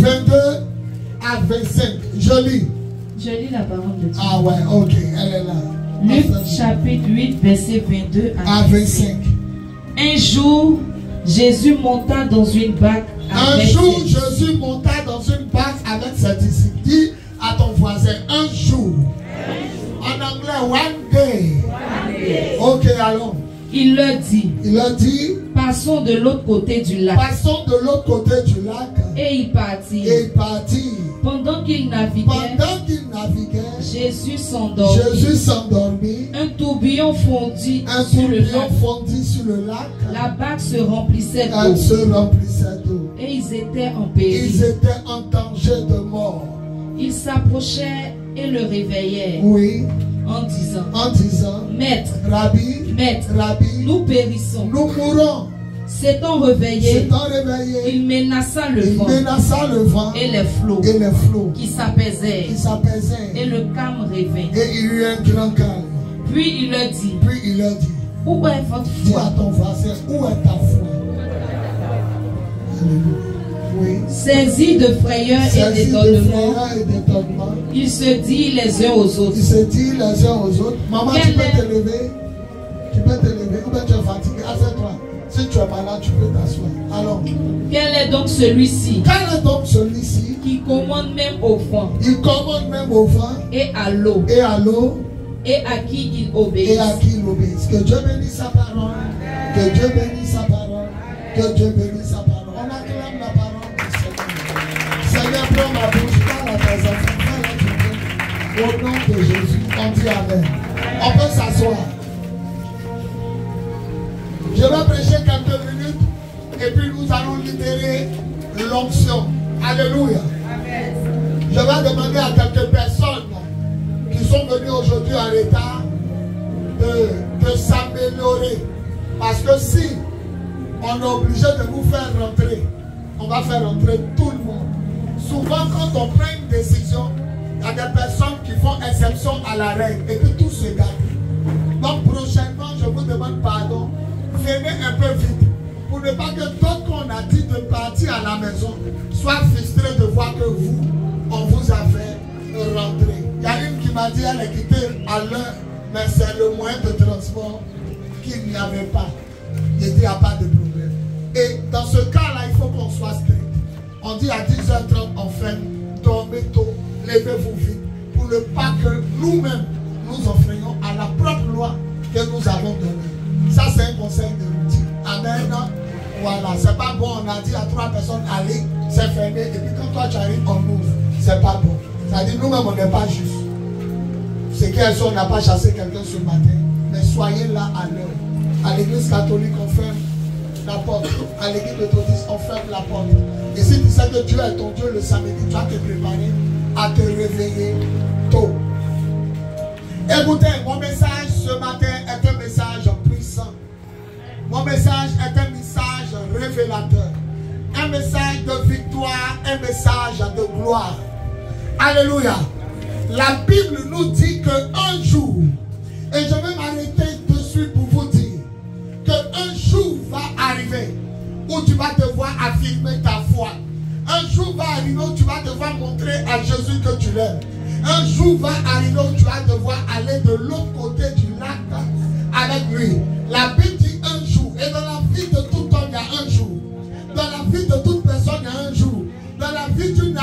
22 à 25. Je lis. Je lis la parole de Dieu. Ah ouais, ok, elle est là. Luc chapitre 8, verset 22 à 25. Un jour, Jésus monta dans une barque. Un jour, Jésus monta dans une barque avec ses disciples. Dis à ton voisin, un jour. En anglais, one day. Ok, allons. Il leur dit. Il leur dit. Passons de l'autre côté du lac. Passons de l'autre côté du lac. Et il partit. Et il partit. Pendant qu'il naviguait. Jésus s'endormit. Jésus s'endormit. Un tourbillon fondit sur le lac. La barque se remplissait d'eau. Elle se remplissait d'eau. Et ils étaient en péril. Ils étaient en danger de mort. Ils s'approchaient et le réveillèrent. Oui. En disant, Maître, Rabbi, nous périssons. Nous mourons. S'étant réveillé, il menaça le vent et les flots qui s'apaisaient. Et le calme revint. Et il y eut un grand calme. Puis il leur dit, où est votre foi? Dis à ton voisin, où est ta foi? Oui. Saisi de frayeur et d'étonnement, ils se disent les uns aux autres. Maman, tu peux te lever? Tu peux te lever? Ou bien tu es fatigué? Assieds-toi. Si tu es malade, tu peux t'asseoir. Alors. Quel est donc celui-ci? Qui commande même au vent. Il commande même au vent. Et à l'eau. Et à qui il obéit. Que Dieu bénisse sa parole. Que Dieu bénisse sa parole. Que Dieu bénisse sa parole. On acclame la parole du Seigneur. Seigneur, prends ma bouche, parle à tes enfants. Au nom de Jésus, on dit Amen. On peut s'asseoir. Je vais prêcher quelques minutes et puis nous allons libérer l'onction. Alléluia. Amen. Je vais demander à quelques personnes qui sont venues aujourd'hui en retard de s'améliorer. Parce que si on est obligé de vous faire rentrer, on va faire rentrer tout le monde. Souvent quand on prend une décision, il y a des personnes qui font exception à la règle et puis tout se gagne. Donc prochainement, je vous demande pardon. Venez un peu vite pour ne pas que d'autres qu'on a dit de partir à la maison soient frustrés de voir que vous, on vous a fait rentrer. Il y a une qui m'a dit elle est quittée à l'heure, mais c'est le moyen de transport qu'il n'y avait pas. Il n'y a pas de problème. Et dans ce cas-là, il faut qu'on soit strict. On dit à 10h30, on ferme, dormez tôt, levez-vous vite, pour ne pas que nous-mêmes nous offrions à la propre loi que nous avons donnée. Ça, c'est un conseil de routine. Amen. Voilà, c'est pas bon. On a dit à 3 personnes, allez, c'est fermé. Et puis quand toi tu arrives, on ouvre. C'est pas bon. Ça dit, nous-mêmes, on n'est pas juste. C'est qu'elles sont, on n'a pas chassé quelqu'un ce matin. Mais soyez là à l'heure. À l'église catholique, on ferme la porte. À l'église méthodiste, on ferme la porte. Et si tu sais que Dieu est ton Dieu le samedi, tu vas te préparer à te réveiller tôt. Écoutez, mon message ce matin est un message puissant. Mon message est un message révélateur. Un message de victoire, un message de gloire. Alléluia. La Bible nous dit qu'un jour, et je vais m'arrêter dessus pour vous dire, qu'un jour va arriver où tu vas devoir affirmer ta foi. Un jour va arriver où tu vas devoir montrer à Jésus que tu l'aimes. Un jour va arriver où tu vas devoir aller de l'autre côté du lac avec lui. La Bible dit un jour. Et dans la vie de tout homme, il y a un jour. Dans la vie de toute personne, il y a un jour. Dans la vie d'une